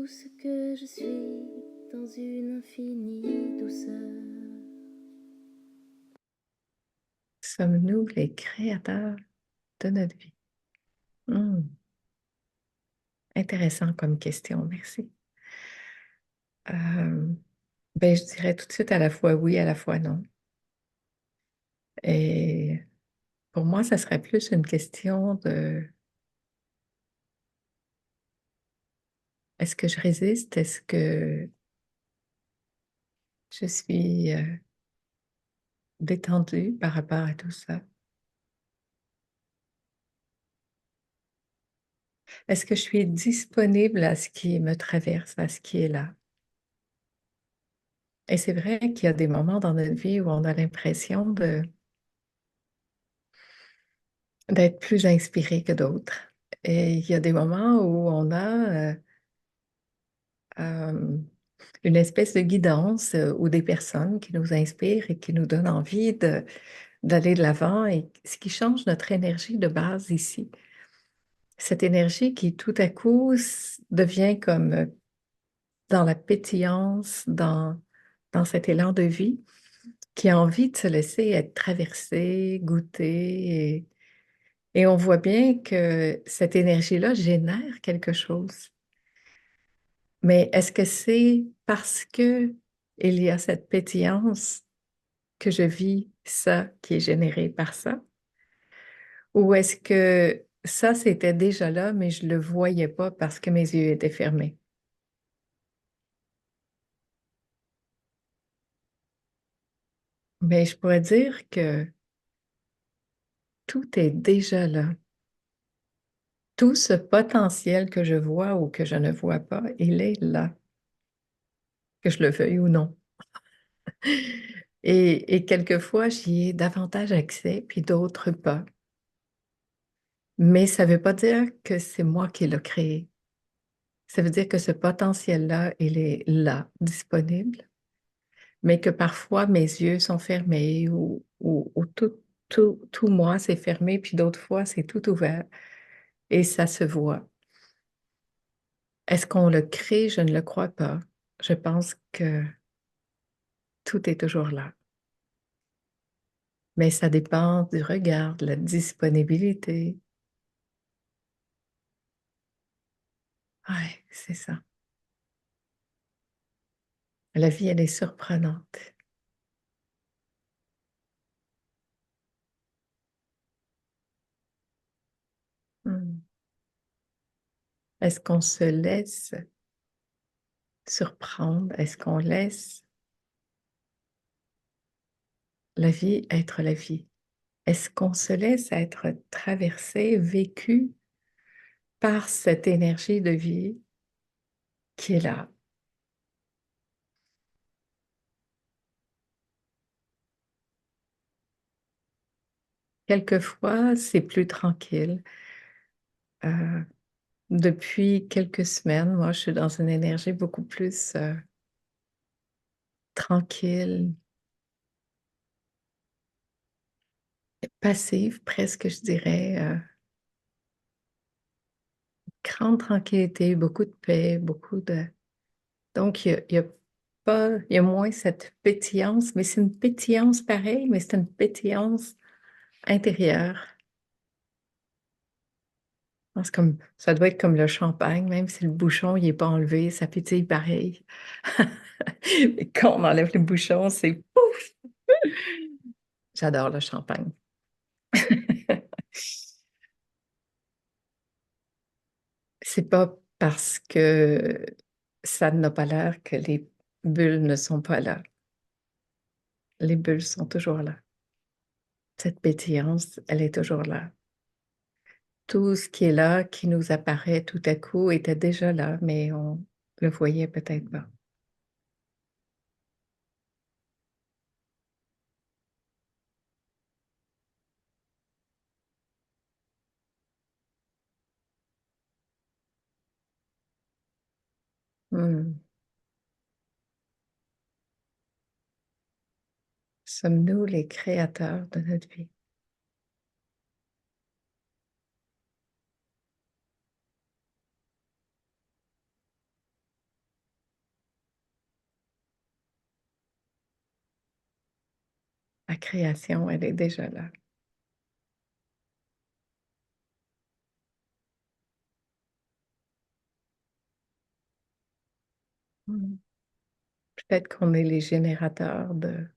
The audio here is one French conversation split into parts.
tout ce que je suis dans une infinie douceur. Sommes-nous les créateurs de notre vie? Hmm, Intéressant comme question, merci. Euh, je dirais tout de suite à la fois oui, à la fois non. Et pour moi, ça serait plus une question de est-ce que je résiste? Est-ce que je suis détendue par rapport à tout ça? Est-ce que je suis disponible à ce qui me traverse, à ce qui est là? Et c'est vrai qu'il y a des moments dans notre vie où on a l'impression d'être plus inspiré que d'autres. Et il y a des moments où on a euh, une espèce de guidance ou des personnes qui nous inspirent et qui nous donnent envie d'aller de l'avant et ce qui change notre énergie de base ici. Cette énergie qui tout à coup devient comme dans la pétillance, dans cet élan de vie, qui a envie de se laisser être traversé, goûter. Et on voit bien que cette énergie-là génère quelque chose. Mais est-ce que c'est parce que il y a cette pétillance que je vis ça qui est généré par ça? Ou est-ce que ça, c'était déjà là, mais je ne le voyais pas parce que mes yeux étaient fermés? Mais je pourrais dire que tout est déjà là. Tout ce potentiel que je vois ou que je ne vois pas, il est là, que je le veuille ou non. Et quelquefois, j'y ai davantage accès, puis d'autres pas. Mais ça ne veut pas dire que c'est moi qui l'ai créé. Ça veut dire que ce potentiel-là, il est là, disponible, mais que parfois mes yeux sont fermés ou tout moi, c'est fermé, puis d'autres fois, c'est tout ouvert et ça se voit. Est-ce qu'on le crée? Je ne le crois pas. Je pense que tout est toujours là. Mais ça dépend du regard, de la disponibilité. Ouais, c'est ça. La vie, elle est surprenante. Hmm. Est-ce qu'on se laisse surprendre? Est-ce qu'on laisse la vie être la vie? Est-ce qu'on se laisse être traversé, vécu par cette énergie de vie qui est là? Quelquefois, c'est plus tranquille. Euh, Depuis quelques semaines, moi, je suis dans une énergie beaucoup plus tranquille, passive presque, je dirais. Grande tranquillité, beaucoup de paix, beaucoup de... Donc, il y a pas, il y a moins cette pétillance, mais c'est une pétillance pareille, mais c'est une pétillance intérieure. C'est comme, ça doit être comme le champagne, même si le bouchon il n'est pas enlevé, ça pétille pareil. Et quand on enlève le bouchon, c'est pouf! J'adore le champagne. C'est pas parce que ça n'a pas l'air que les bulles ne sont pas là. Les bulles sont toujours là. Cette pétillance, elle est toujours là. Tout ce qui est là, qui nous apparaît tout à coup, était déjà là, mais on le voyait peut-être pas. Hmm. Sommes-nous les créateurs de notre vie? La création, elle est déjà là. Mm. Peut-être qu'on est les générateurs de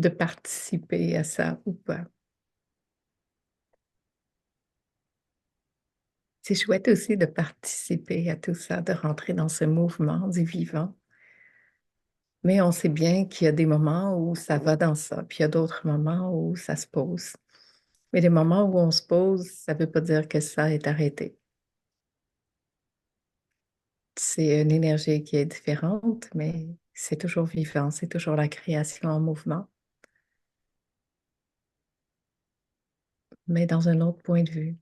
participer à ça ou pas. C'est chouette aussi de participer à tout ça, de rentrer dans ce mouvement du vivant. Mais on sait bien qu'il y a des moments où ça va dans ça, puis il y a d'autres moments où ça se pose. Mais les moments où on se pose, ça ne veut pas dire que ça est arrêté. C'est une énergie qui est différente, mais c'est toujours vivant, c'est toujours la création en mouvement, mais dans un autre point de vue.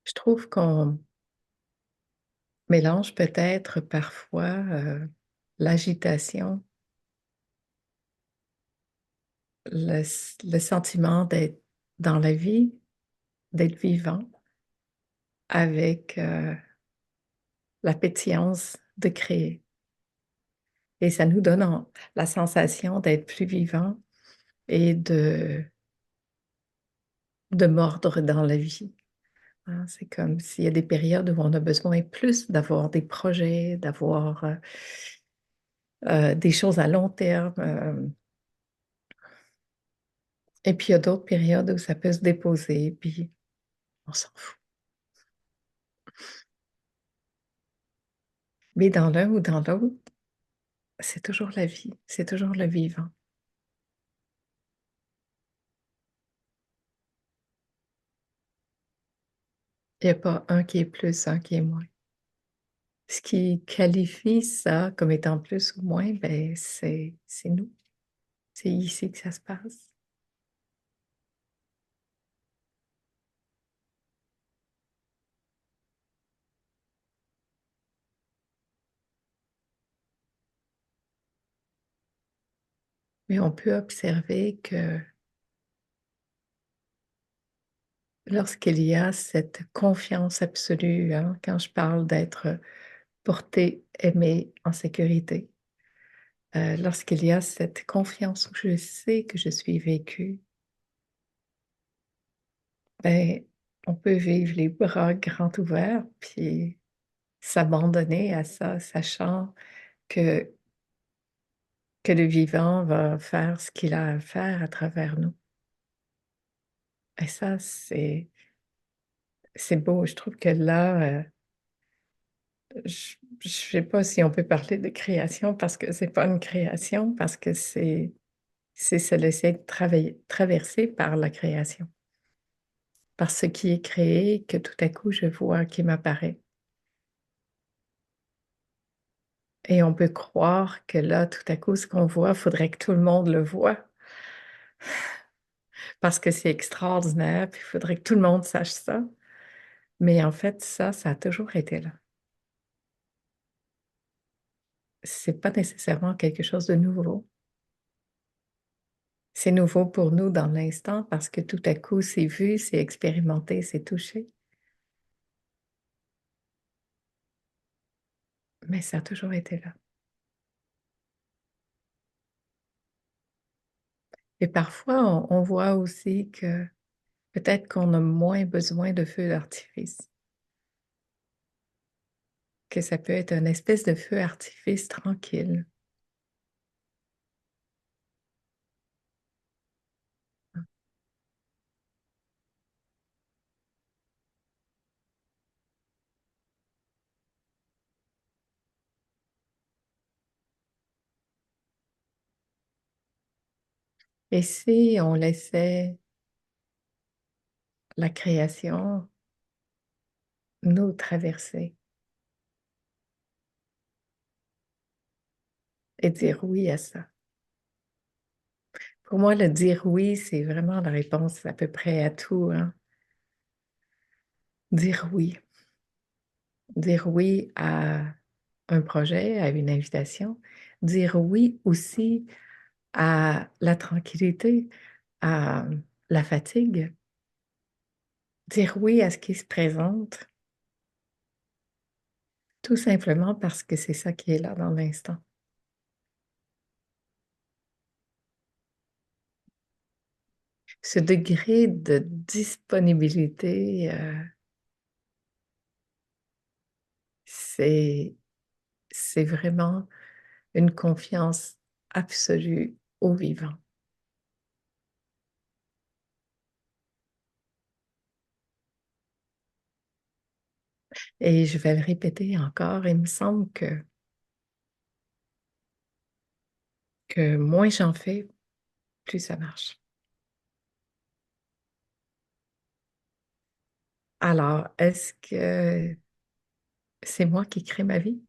Je trouve qu'on mélange peut-être parfois l'agitation, le sentiment d'être dans la vie, d'être vivant, avec la pétillance de créer. Et ça nous donne la sensation d'être plus vivant et de mordre dans la vie. Hein. C'est comme s'il y a des périodes où on a besoin plus d'avoir des projets, d'avoir des choses à long terme. Et puis il y a d'autres périodes où ça peut se déposer, puis on s'en fout. Mais dans l'un ou dans l'autre, c'est toujours la vie, c'est toujours le vivant. Il n'y a pas un qui est plus, un qui est moins. Ce qui qualifie ça comme étant plus ou moins, ben, c'est nous. C'est ici que ça se passe. Mais on peut observer que lorsqu'il y a cette confiance absolue, hein, quand je parle d'être porté, aimé, en sécurité, lorsqu'il y a cette confiance où je sais que je suis vécue, ben, on peut vivre les bras grands ouverts, puis s'abandonner à ça, sachant que, que le vivant va faire ce qu'il a à faire à travers nous. Et ça, c'est beau. Je trouve que là, je ne sais pas si on peut parler de création parce que c'est pas une création, parce que c'est se laisser traverser par la création, par ce qui est créé, que tout à coup je vois qui m'apparaît. Et on peut croire que là, tout à coup, ce qu'on voit, il faudrait que tout le monde le voit parce que c'est extraordinaire, puis il faudrait que tout le monde sache ça. Mais en fait, ça a toujours été là. C'est pas nécessairement quelque chose de nouveau. C'est nouveau pour nous dans l'instant parce que tout à coup, c'est vu, c'est expérimenté, c'est touché. Mais ça a toujours été là. Et parfois, on voit aussi que peut-être qu'on a moins besoin de feux d'artifice, que ça peut être une espèce de feu d'artifice tranquille. Et si on laissait la création nous traverser et dire oui à ça? Pour moi, le dire oui, c'est vraiment la réponse à peu près à tout, hein. Dire oui. Dire oui à un projet, à une invitation. Dire oui aussi à la tranquillité, à la fatigue. dire oui à ce qui se présente, tout simplement parce que c'est ça qui est là dans l'instant. Ce degré de disponibilité, c'est c'est vraiment une confiance absolue au vivant. Et je vais le répéter encore, il me semble que moins j'en fais, plus ça marche. Alors, est-ce que c'est moi qui crée ma vie?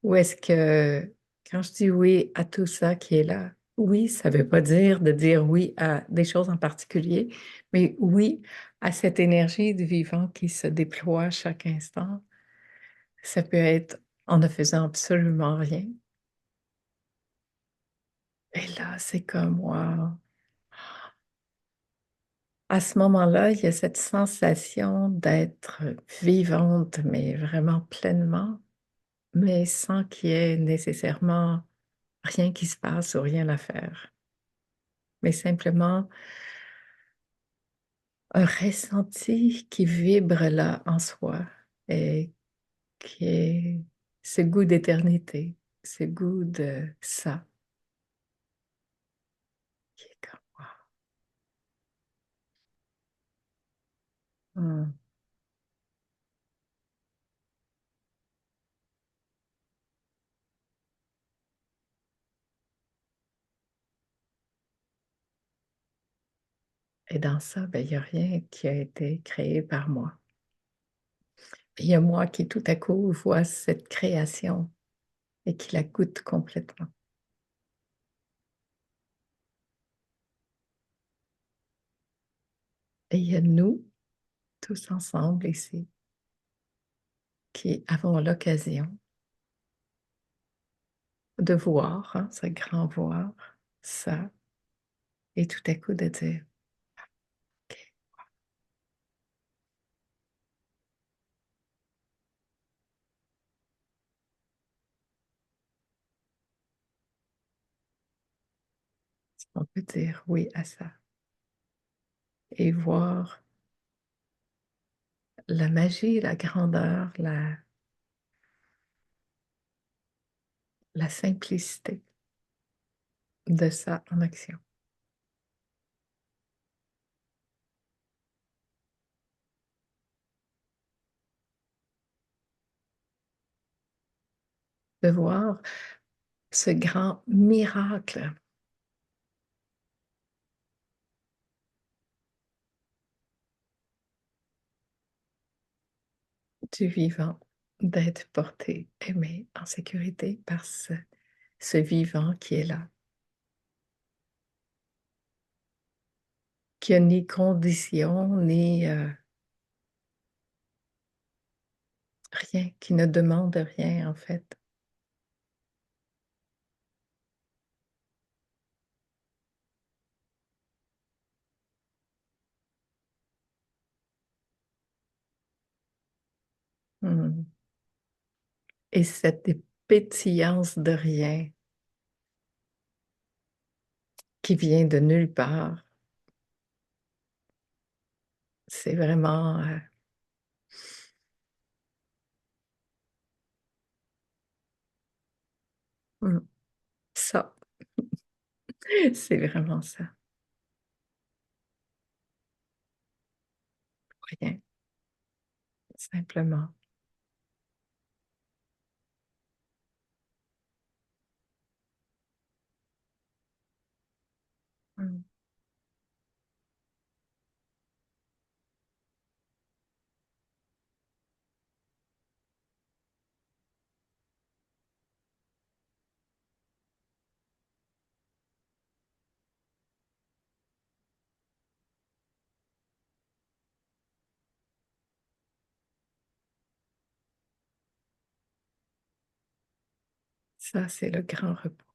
Ou est-ce que quand je dis oui à tout ça qui est là, oui, ça ne veut pas dire de dire oui à des choses en particulier, mais oui à cette énergie du vivant qui se déploie à chaque instant. Ça peut être en ne faisant absolument rien. Et là, c'est comme, wow. À ce moment-là, il y a cette sensation d'être vivante, mais vraiment pleinement, mais sans qu'il y ait nécessairement rien qui se passe ou rien à faire. Mais simplement un ressenti qui vibre là en soi et qui est ce goût d'éternité, ce goût de ça, qui est comme wow. Et dans ça, ben, il n'y a rien qui a été créé par moi. Il y a moi qui tout à coup vois cette création et qui la goûte complètement. Et il y a nous, tous ensemble ici, qui avons l'occasion de voir, hein, ce grand voir, ça, et tout à coup de dire, OK, on peut dire oui à ça et voir la magie, la grandeur, la simplicité de ça en action. De voir ce grand miracle du vivant, d'être porté, aimé, en sécurité par ce vivant qui est là, qui a ni condition, ni rien, qui ne demande rien en fait. Mm. Et cette pétillance de rien qui vient de nulle part, c'est vraiment mm, ça, c'est vraiment ça, rien, simplement. Mm. Ça, c'est le grand repos.